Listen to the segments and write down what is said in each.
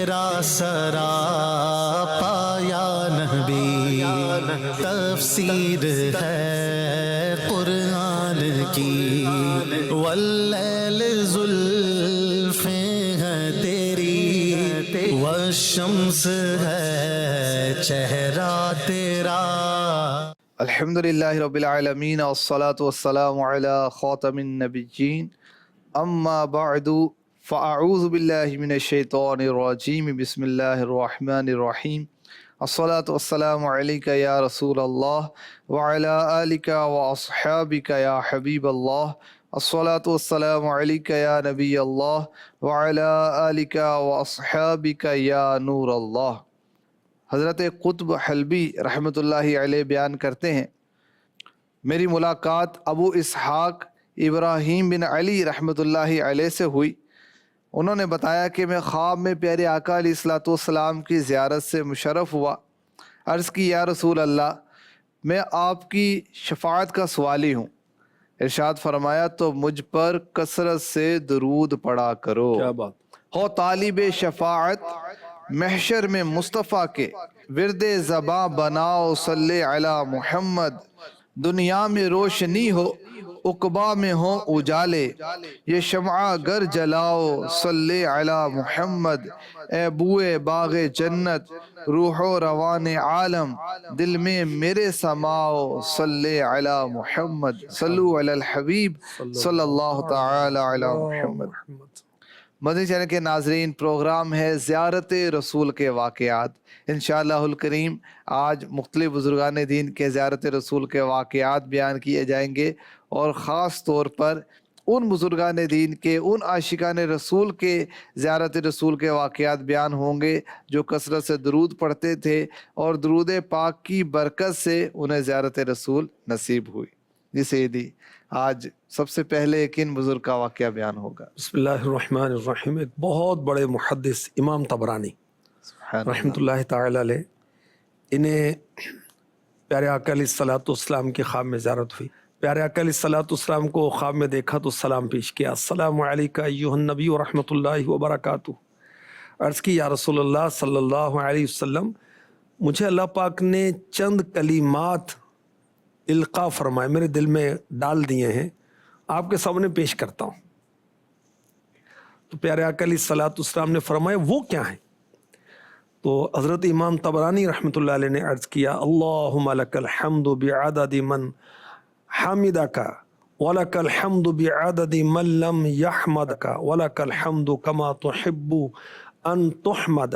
تیرا سراپا یا نبی تفسیر ہے قرآن کی، واللیل زلفیں ہیں تیری، والشمس ہے چہرہ تیرا۔ الحمدللہ رب العالمین والصلاة والسلام علی خاتم النبیین، اما بعد فاعوذ باللہ من الشیطان الرجیم، بسم اللہ الرحمن الرحیم۔ الصلاة والسلام علیکہ یا رسول اللہ وعلی آلکہ واصحابکہ یا حبیب اللہ۔ الصلاة والسلام علیکہ یا نبی اللہ وعلی آلکہ واصحابکہ یا نور اللہ۔ حضرت قطب حلبی رحمۃ اللہ علیہ بیان کرتے ہیں، میری ملاقات ابو اسحاق ابراہیم بن علی رحمۃ اللہ علیہ سے ہوئی۔ انہوں نے بتایا کہ میں خواب میں پیارے آقا علیہ الصلوۃ والسلام کی زیارت سے مشرف ہوا۔ عرض کی یا رسول اللہ، میں آپ کی شفاعت کا سوالی ہوں۔ ارشاد فرمایا تو مجھ پر کثرت سے درود پڑھا کرو۔ کیا بات! ہو طالب شفاعت محشر میں مصطفیٰ کے، ورد زباں بناؤ صلی علی محمد۔ دنیا میں روشنی ہو عقبا میں ہو اجالے، یہ شمعہ گر جلاؤ صلی علی محمد۔ اے بوئے باغ جنت روح و روان عالم، دل میں میرے سماؤ صلی علی محمد۔ صلو علی الحبیب صلی اللہ تعالی علی محمد۔ مدنی چینل کے ناظرین، پروگرام ہے زیارت رسول کے واقعات۔ انشاءاللہ الکریم آج مختلف بزرگان دین کے زیارت رسول کے واقعات بیان کیے جائیں گے، اور خاص طور پر ان بزرگان دین کے، ان عاشقان رسول کے زیارت رسول کے واقعات بیان ہوں گے جو کثرت سے درود پڑھتے تھے، اور درود پاک کی برکت سے انہیں زیارت رسول نصیب ہوئی۔ جی سیدی، آج سب سے پہلے کن بزرگ کا واقعہ بیان ہوگا؟ بسم اللہ الرحمن الرحیم۔ ایک بہت بڑے محدث امام طبرانی رحمۃ اللہ تعالی علیہ، انہیں پیارے آقا علیہ الصلوۃ والسلام کی خواب میں زیارت ہوئی۔ پیارے آقا علیہ الصلوۃ والسلام کو خواب میں دیکھا تو سلام پیش کیا، السلام علیکہ ایھا النبی ورحمۃ اللہ وبرکاتہ۔ عرض کی یا رسول اللہ صلی اللہ علیہ وسلم، مجھے اللہ پاک نے چند کلمات القاء فرمائے، میرے دل میں ڈال دیے ہیں، آپ کے سامنے پیش کرتا ہوں۔ تو پیارے آقا علیہ الصلوۃ والسلام نے فرمایا وہ کیا ہیں؟ تو حضرت امام طبرانی رحمۃ اللہ علیہ نے عرض کیا، اللہم لک الحمد بعدد من حمدک ولک الحمد بعدد من لم یحمدک ولک الحمد کما تحب ان تحمد۔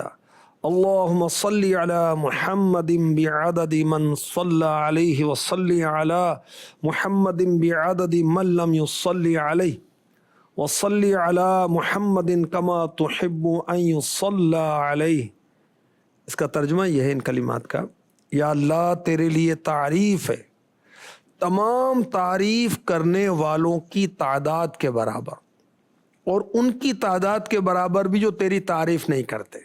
اللہم صلی علی محمد بعدد من صلی علیہ وصلی علی محمد بعدد من لم یصلی علیہ وصلی علی محمد کما تحب ان یصلی علیہ۔ اس کا ترجمہ یہ ہے ان کلمات کا، یا اللہ تیرے لیے تعریف ہے تمام تعریف کرنے والوں کی تعداد کے برابر، اور ان کی تعداد کے برابر بھی جو تیری تعریف نہیں کرتے،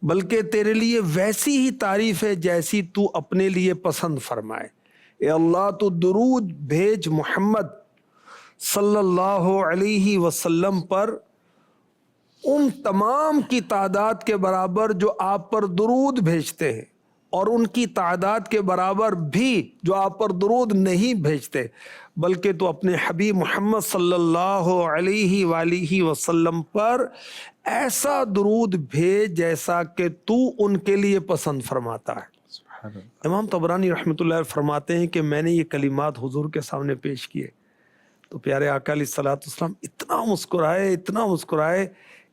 بلکہ تیرے لیے ویسی ہی تعریف ہے جیسی تو اپنے لیے پسند فرمائے۔ اے اللہ تو درود بھیج محمد صلی اللہ علیہ وسلم پر ان تمام کی تعداد کے برابر جو آپ پر درود بھیجتے ہیں، اور ان کی تعداد کے برابر بھی جو آپ پر درود نہیں بھیجتے، بلکہ تو اپنے حبیب محمد صلی اللہ علیہ وآلہ وسلم پر ایسا درود بھیج جیسا کہ تو ان کے لیے پسند فرماتا ہے۔ امام طبرانی رحمۃ اللہ علیہ فرماتے ہیں کہ میں نے یہ کلمات حضور کے سامنے پیش کیے تو پیارے آقا علیہ الصلوۃ والسلام اتنا مسکرائے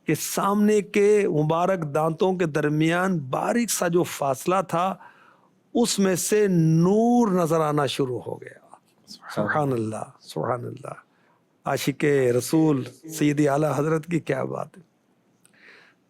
کہ سامنے کے مبارک دانتوں کے درمیان باریک سا جو فاصلہ تھا اس میں سے نور نظر آنا شروع ہو گیا۔ سبحان اللہ، سبحان اللہ۔ عاشق رسول سیدی اعلیٰ حضرت کی کیا بات ہے۔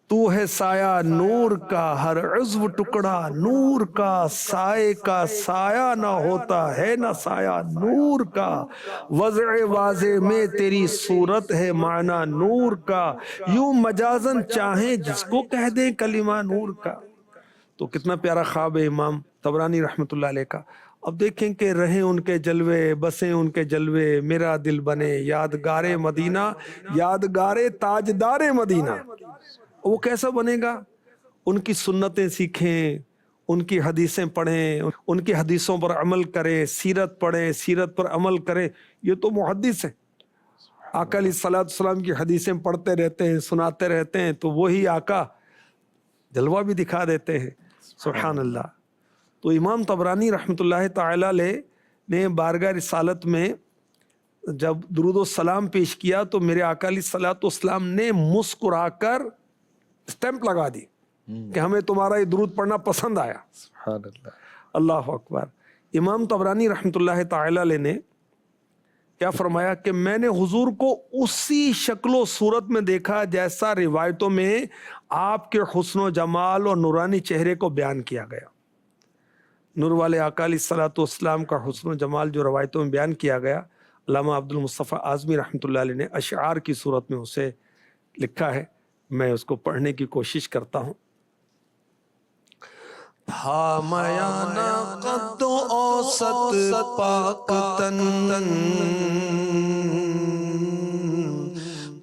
تو ہے سایہ نور کا ہر عضو ٹکڑا نور کا، سائے کا سایہ نہ ہوتا ہے نہ سایہ نور کا، وضع واضح میں تیری صورت ہے معنی نور کا، یوں مجازن چاہیں جس کو کہہ دیں کلمہ نور کا۔ تو کتنا پیارا خواب ہے امام طبرانی رحمۃ اللہ علیہ کا۔ اب دیکھیں کہ رہیں ان کے جلوے، بسیں ان کے جلوے، میرا دل بنے یادگار مدینہ، یادگار تاجدار مدینہ۔ وہ کیسا بنے گا؟ ان کی سنتیں سیکھیں، ان کی حدیثیں پڑھیں، ان کی حدیثوں پر عمل کریں، سیرت پڑھیں، سیرت پر عمل کریں. یہ تو محدث ہے. آقا علیہ الصلوۃ والسلام کی حدیثیں پڑھتے رہتے ہیں، سناتے رہتے ہیں، تو وہی آقا جلوہ بھی دکھا دیتے ہیں. سبحان اللہ. تو امام طبرانی رحمۃ اللہ تعالی علیہ نے بارگاہ رسالت میں جب درود و سلام پیش کیا تو میرے آقا علیہ الصلوۃ والسلام نے مسکرا کر اسٹیمپ لگا دی کہ ہمیں تمہارا یہ درود پڑھنا پسند آیا. سبحان اللہ. اللہ اکبر. امام طبرانی رحمۃ اللہ تعالی علیہ نے کیا فرمایا کہ میں نے حضور کو اسی شکل و صورت میں دیکھا جیسا روایتوں میں آپ کے حسن و جمال اور نورانی چہرے کو بیان کیا گیا. نور والے آقا علیہ الصلوۃ والسلام کا حسن و جمال جو روایتوں میں بیان کیا گیا، علامہ عبد المصطفیٰ اعظمی رحمۃ اللہ علیہ نے اشعار کی صورت میں اسے لکھا ہے. میں اس کو پڑھنے کی کوشش کرتا ہوں. تھا میانہ قد و اوسط پاک تن،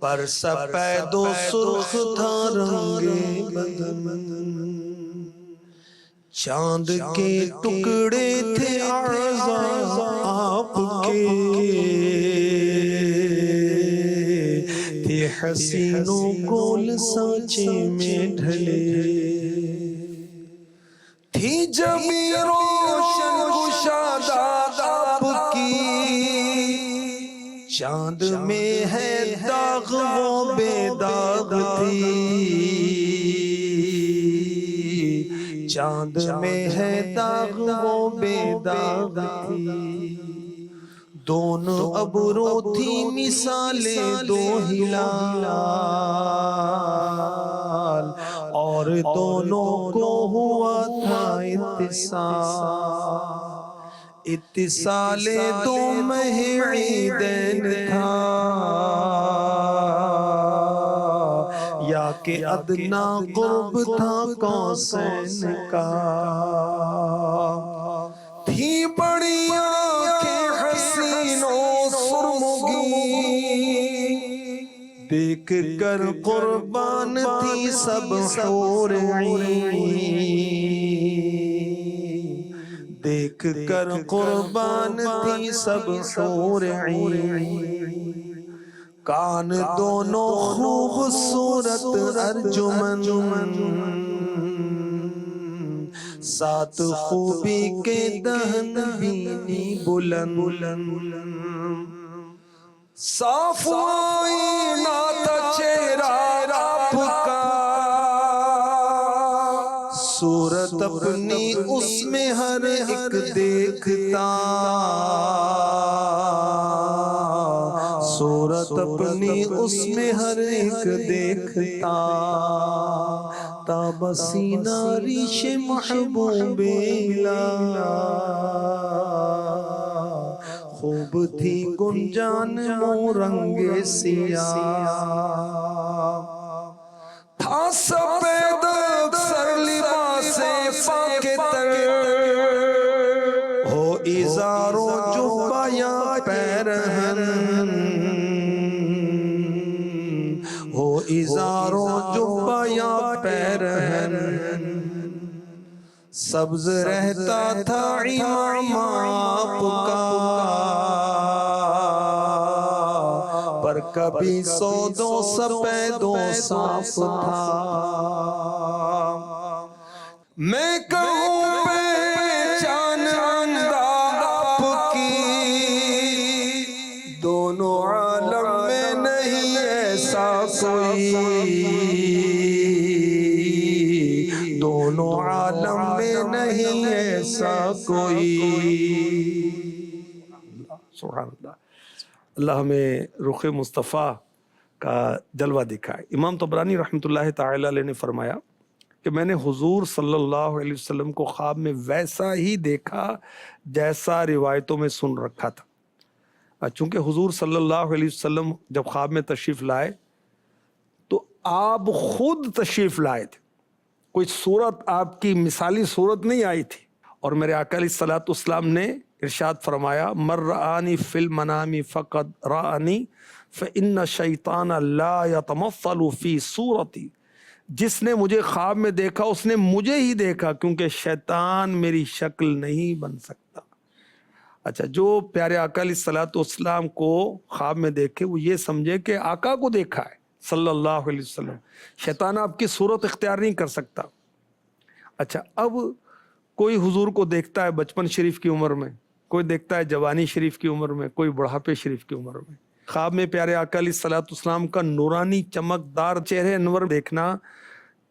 پر سپید و سرخ تھا رنگ بدن، چاند کے ٹکڑے تھے اعضاء آپ کے، تھے حسین و گول سانچے میں ڈھلے، تھی جبیں روشن گشادات آپ کی، چاند میں ہے داغ وہ بے داغ تھی، چاند میں ہے داغ وہ بے داغ تھی. دونوں ابرو تھی مثالیں دو ہلال، اور دونوں کو ہوا تھا اتصال دو مہ عیدین تھا، یا کہ ادنا قرب تھا قوسین کا. تھی بڑی آنکھیں حسین و سرمگی، دیکھ کر قربان تھی سب حور عین، دیکھ کر قربان تھی سب حور عین. کان دونوں خوبصورت ارجمن، سات خوبی کے دہن بینی بلند، صاف آئینہ تھا چہرہ آپ کا، صورت اپنی اس میں ہر ایک دیکھتا، صورت اپنی اس میں ہر ایک دیکھتا. تاب سینہ ریش محبوب الہ، خوب تھی گنجان مورنگ سیاہ، تھا سفید اکثر لباس پاک تر، ہو ازار و جبہ یا پیرہن، ہو ازار و جبہ یا پیرہن. سبز رہتا تھا امام آپ کا، پر کبھی سود و سفید و صاف تھا. میں کہوں پہچان انداز آپ کی، دونوں عالم میں نہیں ایسا کوئی، دونوں عالم میں نہیں ایسا کوئی. سبحان اللہ. اللہ ہمیں رخ مصطفیٰ کا جلوہ دکھائے. امام طبرانی رحمۃ اللہ تعالی علیہ نے فرمایا کہ میں نے حضور صلی اللہ علیہ وسلم کو خواب میں ویسا ہی دیکھا جیسا روایتوں میں سن رکھا تھا. چونکہ حضور صلی اللہ علیہ وسلم جب خواب میں تشریف لائے تو آپ خود تشریف لائے تھے، کوئی صورت آپ کی مثالی صورت نہیں آئی تھی. اور میرے آقا علیہ الصلوۃ والسلام نے ارشاد فرمایا مر رآنی فی المنام فقد رآنی فإن الشیطان لا یتمثل فی صورتی. جس نے مجھے خواب میں دیکھا اس نے مجھے ہی دیکھا، کیونکہ شیطان میری شکل نہیں بن سکتا۔ اچھا، جو پیارے آقا علیہ الصلوۃ والسلام کو خواب میں دیکھے وہ یہ سمجھے کہ آقا کو دیکھا ہے صلی اللہ علیہ وسلم، شیطان آپ کی صورت اختیار نہیں کر سکتا۔ اچھا، اب کوئی حضور کو دیکھتا ہے بچپن شریف کی عمر میں، کوئی دیکھتا ہے جوانی شریف کی عمر میں، کوئی بڑھاپے شریف کی عمر میں۔ خواب میں پیارے آقا علیہ الصلوۃ والسلام کا نورانی چمکدار چہرے انور دیکھنا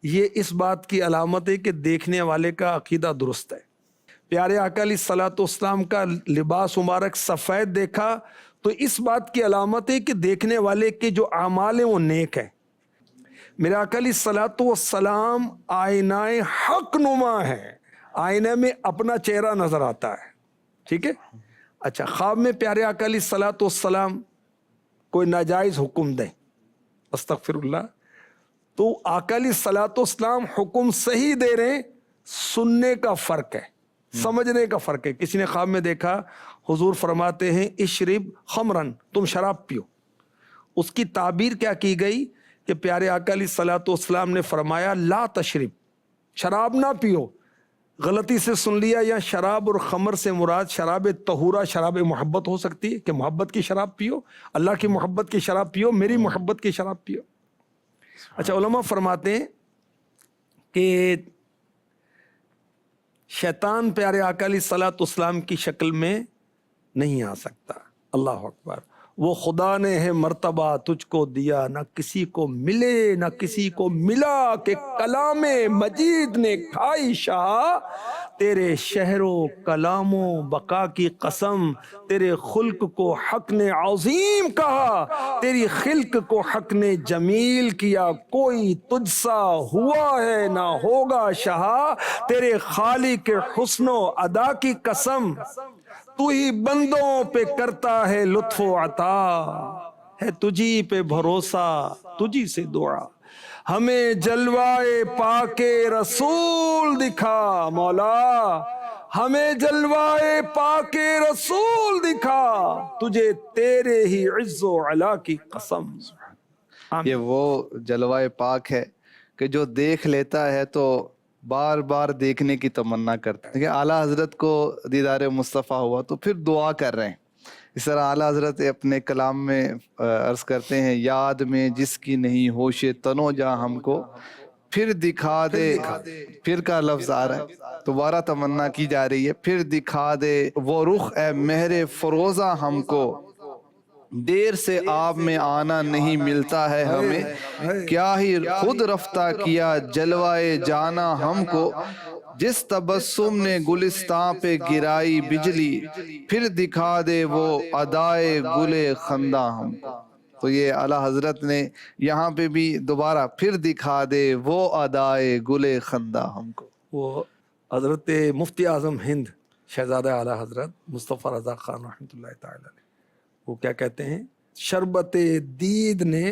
یہ اس بات کی علامت ہے کہ دیکھنے والے کا عقیدہ درست ہے۔ پیارے آقا علیہ الصلوۃ والسلام کا لباس مبارک سفید دیکھا تو اس بات کی علامت ہے کہ دیکھنے والے کے جو اعمال ہیں وہ نیک ہیں۔ میرے آقا علیہ الصلوۃ والسلام آئینہ حق نما ہے، آئینے میں اپنا چہرہ نظر آتا ہے، ٹھیک ہے۔ اچھا، خواب میں پیارے آقا علیہ الصلوۃ والسلام کوئی ناجائز حکم دیں، استغفر اللہ، تو آقا علیہ الصلوۃ والسلام حکم صحیح دے رہے ہیں، سننے کا فرق ہے، سمجھنے کا فرق ہے۔ کسی نے خواب میں دیکھا حضور فرماتے ہیں اشرب خمرن، تم شراب پیو، اس کی تعبیر کیا کی گئی کہ پیارے آقا علیہ الصلوۃ والسلام نے فرمایا لا تشرب، شراب نہ پیو۔ غلطی سے سن لیا یا شراب اور خمر سے مراد شراب طہورہ، شراب محبت ہو سکتی ہے کہ محبت کی شراب پیو، اللہ کی محبت کی شراب پیو، میری محبت کی شراب پیو۔ اچھا، علماء فرماتے ہیں کہ شیطان پیارے آقا علیہ الصلوۃ والسلام کی شکل میں نہیں آ سکتا۔ اللہ اکبر، وہ خدا نے ہے مرتبہ تجھ کو دیا، نہ کسی کو ملے نہ کسی کو ملا، کہ کلام مجید نے کھائی شاہ، تیرے شہر و کلام و بقا کی قسم، تیرے خلق کو حق نے عظیم کہا، تیری خلق کو حق نے جمیل کیا، کوئی تجھ سا ہوا ہے نہ ہوگا شاہ، تیرے خالق کے حسن و ادا کی قسم، تو ہی بندوں پہ کرتا ہے لطف و عطا، ہے تجھی پہ بھروسہ تجھی سے دعا، ہمیں جلوائے پاک رسول دکھا مولا، ہمیں جلوائے پاک رسول دکھا، تجھے تیرے ہی عز و علا کی قسم۔ یہ وہ جلوائے پاک ہے کہ جو دیکھ لیتا ہے تو بار بار دیکھنے کی تمنا کرتا ہے۔ اعلیٰ حضرت کو دیدار مصطفیٰ ہوا تو پھر دعا کر رہے ہیں۔ اس طرح اعلیٰ حضرت اپنے کلام میں عرض کرتے ہیں یاد میں جس کی نہیں ہوش تنو جا ہم کو پھر دکھا دے، پھر کا لفظ آ رہا ہے، دوبارہ تمنا کی جا رہی ہے، پھر دکھا دے وہ رخ اے مہر فروزہ ہم کو، دیر سے آپ میں آنا نہیں ملتا ہے ہمیں، کیا ہی خود رفتہ کیا جلوائے جانا ہم کو، جس تبسم نے گلستان پہ گرائی بجلی، پھر دکھا دے وہ ادائے گل خندہ ہم کو۔ تو یہ اعلیٰ حضرت نے یہاں پہ بھی دوبارہ پھر دکھا دے وہ ادائے گل خندہ ہم کو۔ وہ حضرت مفتی اعظم ہند شہزادہ اعلیٰ حضرت مصطفیٰ رضا خان رحمۃ اللہ تعالی علیہ، وہ کیا کہتے ہیں، شربت دید نے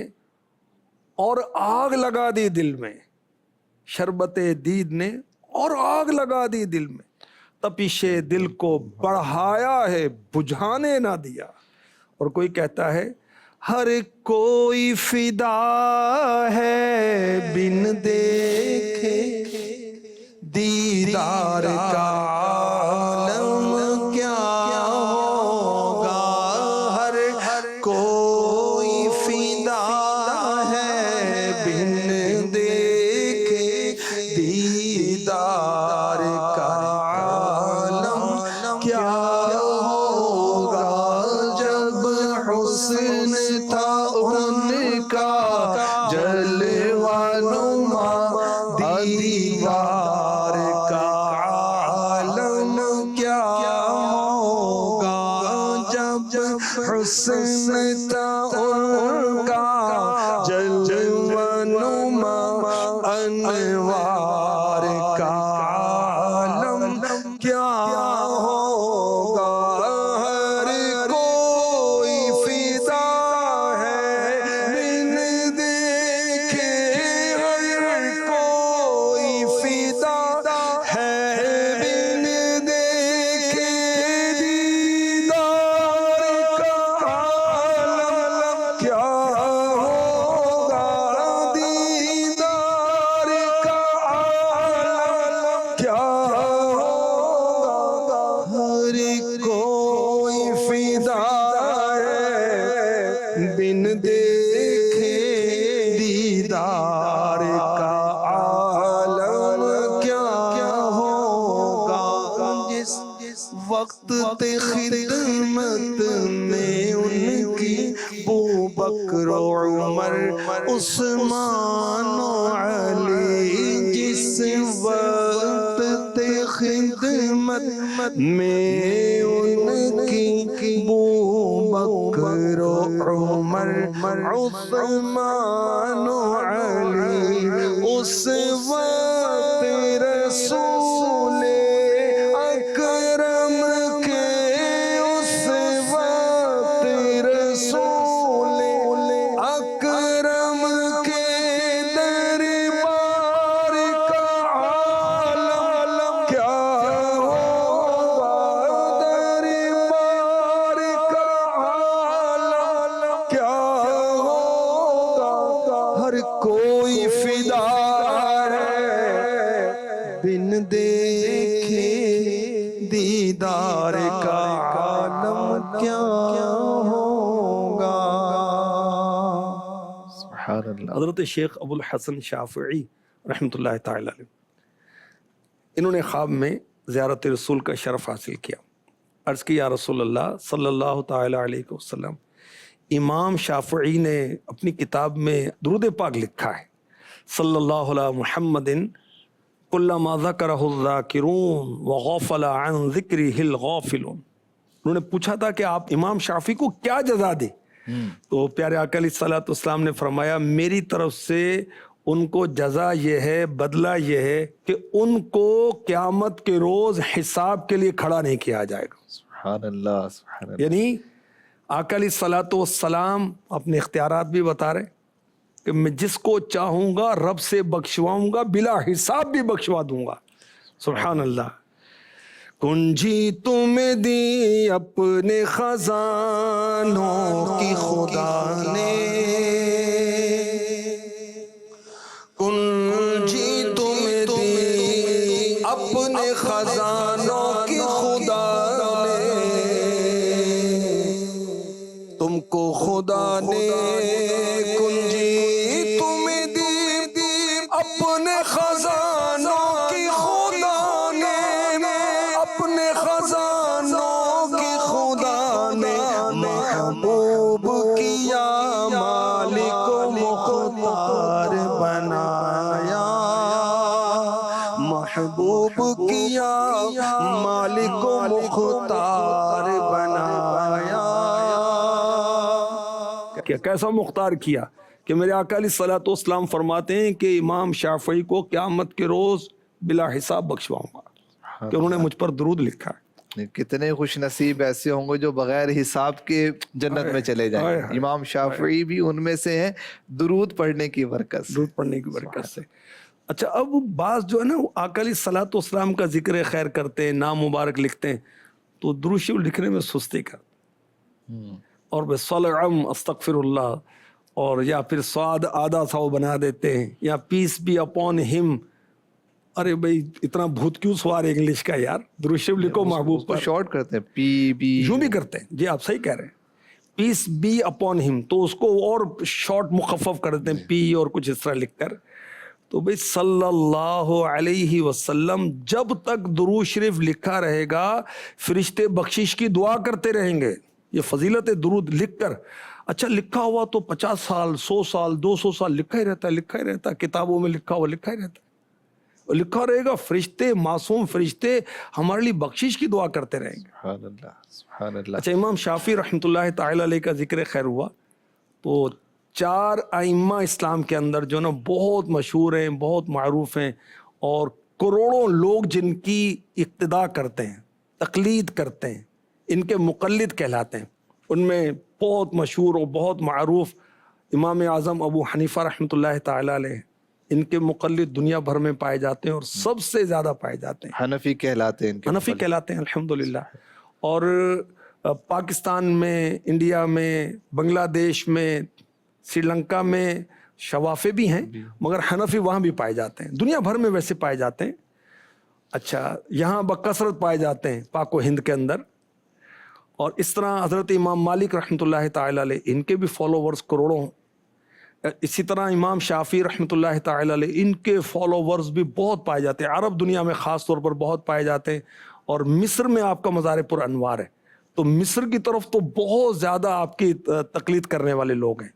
اور آگ لگا دی دل میں، شربت دید نے اور آگ لگا دی دل میں، تپش دل کو بڑھایا ہے بجھانے نہ دیا۔ اور کوئی کہتا ہے ہر کوئی فدا ہے بن دیکھے دیدار کا عالم کیا ہوگا، ہر کوئی فدا ہے بن دیکھے دیدار کا عالم کیا ہوگا، جب حسن تھا ان کا جلوہ نما دیوار کا عالم کیا ہوگا، جب حسن تھا ان کا جلوہ نما انوار کا عالم کیا ہوگا، ہر کوئی فدا ہے بن دیکھے، ہر کوئی فدا ہے بن دیکھے دیدار کا عالم کیا ہوگا، دیدار وقت خدمت میں ان کی ابو بکر و عمر عثمان و علی، جس وقت خدمت میں ان کی ابو بکر و عمر عثمان و علی، اس وقت رسول اکرم کے، اس وقت رسول اکرم کے دربار کا عالم کیا ہوگا، دربار کا عالم کیا ہوگا، ہر کوئی فدا بن دیکھے دیدار کا عالم کیا ہوگا۔ سبحان اللہ۔ حضرت شیخ ابو الحسن شافعی رحمۃ اللہ تعالی علیہ، انہوں نے خواب میں زیارت رسول کا شرف حاصل کیا۔ عرض کی یا رسول اللہ صلی اللہ تعالی علیہ وسلم، امام شافعی نے اپنی کتاب میں درود پاک لکھا ہے، صلی اللہ علیہ محمد کلما ذکرہ الذاکرون وغفل عن ذکرہ الغافلون۔ انہوں نے پوچھا تھا کہ آپ امام شافعی کو کیا جزا دیں، تو پیارے آقا علیہ الصلوۃ والسلام نے فرمایا میری طرف سے ان کو جزا یہ ہے، بدلہ یہ ہے کہ ان کو قیامت کے روز حساب کے لیے کھڑا نہیں کیا جائے گا۔ سبحان اللہ، سبحان اللہ۔ یعنی آقا علیہ الصلوۃ والسلام اپنے اختیارات بھی بتا رہے کہ میں جس کو چاہوں گا رب سے بخشواؤں گا، بلا حساب بھی بخشوا دوں گا۔ سبحان اللہ۔ کنجی تم دی اپنے خزانوں کی خدا نے، کنجی تم دی اپنے خزانوں کی خدا نے، تم کو خدا نے کنجی تم دی اپنے خزانوں کی خدا نے، اپنے خزانوں کی خدا نے محبوب کیا، مالک و مختار بنایا، محبوب کیا، مالک و مختار بنایا۔ کیسا مختار کیا کہ میرے آقا علیہ الصلوۃ والسلام فرماتے ہیں کہ امام شافعی کو قیامت کے روز بلا حساب بخشواؤں گا، کہ انہوں نے مجھ پر درود لکھا ہے۔ کتنے خوش نصیب ایسے ہوں گے جو بغیر حساب کے جنت میں چلے جائیں۔ امام شافعی بھی ان میں سے ہیں، درود پڑھنے کی برکت سے، درود پڑھنے کی برکت سے۔ اچھا، اب بعض جو ہے نا آقا علیہ الصلوۃ والسلام کا ذکر خیر کرتے ہیں، نام مبارک لکھتے ہیں، تو درود شریف لکھنے میں سستی کرتے اور بے صلعم استغفر اللہ، اور یا پھر سواد آدھا سا وہ بنا دیتے ہیں، یا پیس بی اپون ہم۔ ارے بھائی اتنا بھوت کیوں سوار ہے انگلش کا یار، درود شریف لکھو محبوب پر۔ شارٹ کرتے ہیں، پی بی، یوں بھی کرتے ہیں، جی آپ صحیح کہہ رہے ہیں، پیس بی اپون ہم، تو اس کو اور شارٹ مخفف کر دیتے ہیں، پی اور کچھ اس طرح لکھ کر۔ تو بھائی صلی اللہ علیہ وسلم جب تک درود شریف لکھا رہے گا فرشتے بخشش کی دعا کرتے رہیں گے۔ یہ فضیلت درود لکھ کر، اچھا لکھا ہوا تو 50 سال 100 سال 200 سال لکھا ہی رہتا ہے، لکھا ہی رہتا ہے، کتابوں میں لکھا ہوا لکھا ہی رہتا ہے، اور لکھا رہے گا، فرشتے معصوم فرشتے ہمارے لیے بخشش کی دعا کرتے رہیں گے۔ سبحان اللہ، سبحان اللہ۔ اچھا، امام شافعی رحمۃ اللہ تعالی علیہ کا ذکر خیر ہوا، تو 4 ائمہ اسلام کے اندر جو نا بہت مشہور ہیں، بہت معروف ہیں، اور کروڑوں لوگ جن کی اقتداء کرتے ہیں، تقلید کرتے ہیں، ان کے مقلد کہلاتے ہیں۔ ان میں بہت مشہور اور بہت معروف امام اعظم ابو حنیفہ رحمۃ اللہ تعالی علیہ، ان کے مقلد دنیا بھر میں پائے جاتے ہیں اور سب سے زیادہ پائے جاتے ہیں۔ حنفی کہلاتے ہیں، حنفی کہلاتے ہیں الحمدللہ۔ اور پاکستان میں، انڈیا میں، بنگلہ دیش میں، سری لنکا میں شوافے بھی ہیں، مگر حنفی وہاں بھی پائے جاتے ہیں، دنیا بھر میں ویسے پائے جاتے ہیں۔ اچھا، یہاں بکثرت پائے جاتے ہیں پاک و ہند کے اندر۔ اور اس طرح حضرت امام مالک رحمۃ اللہ تعالی علیہ، ان کے بھی فالوورز کروڑوں۔ اسی طرح امام شافعی رحمۃ اللہ تعالی علیہ، ان کے فالوورز بھی بہت پائے جاتے ہیں، عرب دنیا میں خاص طور پر بہت پائے جاتے ہیں، اور مصر میں آپ کا مزار پر انوار ہے، تو مصر کی طرف تو بہت زیادہ آپ کی تقلید کرنے والے لوگ ہیں۔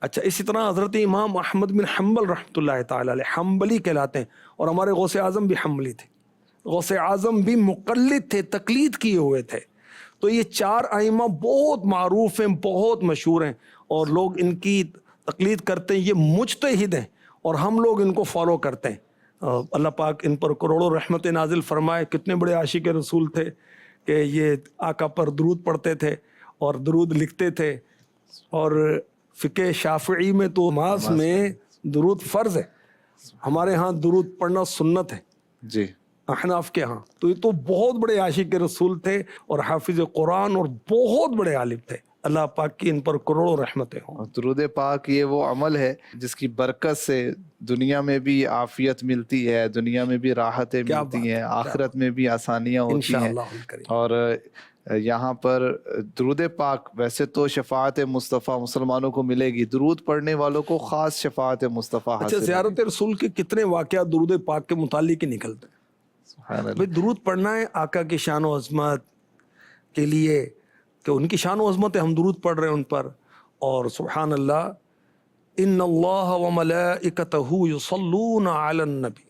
اچھا، اسی طرح حضرت امام احمد بن حنبل رحمۃ اللہ تعالی علیہ حنبلی کہلاتے ہیں، اور ہمارے غوث اعظم بھی حنبلی تھے، غوث اعظم بھی مقلد تھے، تقلید کیے ہوئے تھے۔ تو یہ 4 ائمہ بہت معروف ہیں، بہت مشہور ہیں، اور لوگ ان کی تقلید کرتے ہیں۔ یہ مجتہد ہیں اور ہم لوگ ان کو فالو کرتے ہیں۔ اللہ پاک ان پر کروڑوں رحمت نازل فرمائے۔ کتنے بڑے عاشق رسول تھے کہ یہ آقا پر درود پڑھتے تھے اور درود لکھتے تھے، اور فقہ شافعی میں تو نماز میں درود فرض ہے، ہمارے ہاں درود پڑھنا سنت ہے جی، احناف کے ہاں۔ تو یہ تو بہت بڑے عاشق رسول تھے اور حافظ قرآن اور بہت بڑے عالم تھے۔ اللہ پاک کی ان پر کروڑوں رحمتیں ہوں۔ درود پاک یہ وہ عمل ہے جس کی برکت سے دنیا میں بھی عافیت ملتی ہے، دنیا میں بھی راحتیں ملتی ہیں، آخرت میں بھی آسانیاں ہوتی ہیں۔ انشاءاللہ الکریم۔ اور یہاں پر درود پاک ویسے تو شفاعت مصطفیٰ مسلمانوں کو ملے گی، درود پڑھنے والوں کو خاص شفاعت مصطفیٰ اچھا، حاصل زیارت رسول کے کتنے واقعات درود پاک کے متعلق ہی نکلتے ہیں۔ سبحان اللہ۔ بھئی درود پڑھنا ہے آقا کی شان و عظمت کے لیے، کہ ان کی شان و عظمت ہے، ہم درود پڑھ رہے ہیں ان پر۔ اور سبحان اللہ، ان اللہ و ملائکتہ یصلون علی النبی،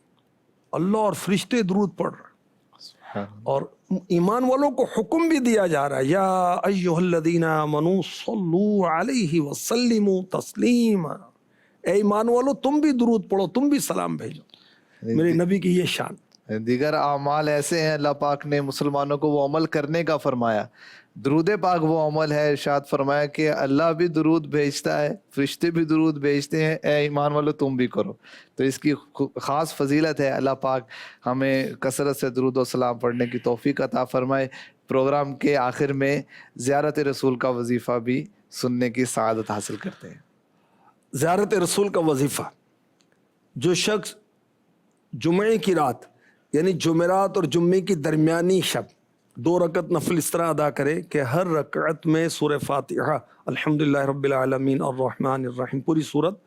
اللہ اور فرشتے درود پڑھ رہے ہیں، اور ایمان والوں کو حکم بھی دیا جا رہا ہے، یا ایھا الذین آمنوا صلوا علیہ وسلموا تسلیما، اے ایمان والو تم بھی درود پڑھو، تم بھی سلام بھیجو۔ میرے نبی کی یہ شان۔ دیگر اعمال ایسے ہیں اللہ پاک نے مسلمانوں کو وہ عمل کرنے کا فرمایا، درود پاک وہ عمل ہے، ارشاد فرمایا کہ اللہ بھی درود بھیجتا ہے، فرشتے بھی درود بھیجتے ہیں، اے ایمان والو تم بھی کرو۔ تو اس کی خاص فضیلت ہے۔ اللہ پاک ہمیں کثرت سے درود و سلام پڑھنے کی توفیق عطا فرمائے۔ پروگرام کے آخر میں زیارت رسول کا وظیفہ بھی سننے کی سعادت حاصل کرتے ہیں۔ زیارت رسول کا وظیفہ، جو شخص جمعے کی رات یعنی جمعرات اور جمعے کی درمیانی شب 2 رکعت نفل اس طرح ادا کرے کہ ہر رکعت میں سورہ فاتحہ، الحمدللہ رب العالمین الرحمن الرحیم پوری سورت،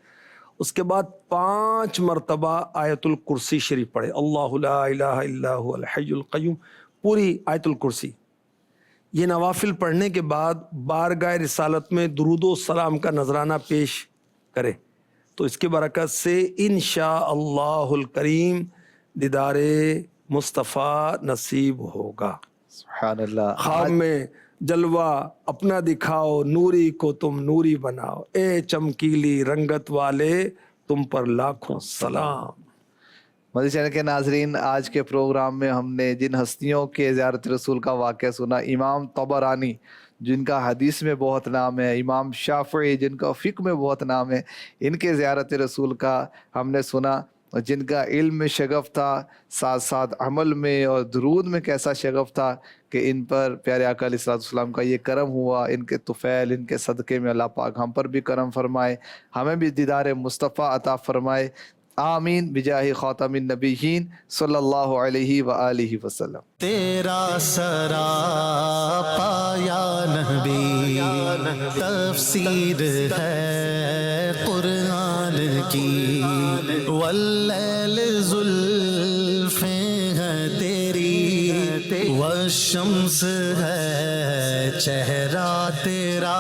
اس کے بعد 5 مرتبہ آیت الکرسی شریف پڑھے، اللہ لا الہ الا هو الحی القیوم، پوری آیت الکرسی۔ یہ نوافل پڑھنے کے بعد بارگاہ رسالت میں درود و سلام کا نذرانہ پیش کرے، تو اس کی برکت سے انشاءاللہ الکریم دیدار مصطفیٰ نصیب ہوگا۔ سبحان اللہ۔ خواب میں جلوہ اپنا دکھاؤ، نوری کو تم نوری بناؤ، اے چمکیلی رنگت والے تم پر لاکھوں سلام۔ مدنی چینل کے ناظرین، آج کے پروگرام میں ہم نے جن ہستیوں کے زیارت رسول کا واقعہ سنا، امام طبرانی جن کا حدیث میں بہت نام ہے، امام شافعی جن کا فقہ میں بہت نام ہے، ان کے زیارت رسول کا ہم نے سنا، جن کا علم میں شغف تھا، ساتھ ساتھ عمل میں اور درود میں کیسا شغف تھا کہ ان پر پیارے آقا علیہ الصلوۃ والسلام کا یہ کرم ہوا۔ ان کے طفیل، ان کے صدقے میں اللہ پاک ہم پر بھی کرم فرمائے، ہمیں بھی دیدار مصطفیٰ عطا فرمائے، آمین بجاہ خاتم النبیین صلی اللہ علیہ وآلہ وسلم۔ تیرا سراپا یا نبی تفسیر ہے قرآن کی، واللیل زلفیں ہیں تیری، والشمس ہے چہرہ تیرا۔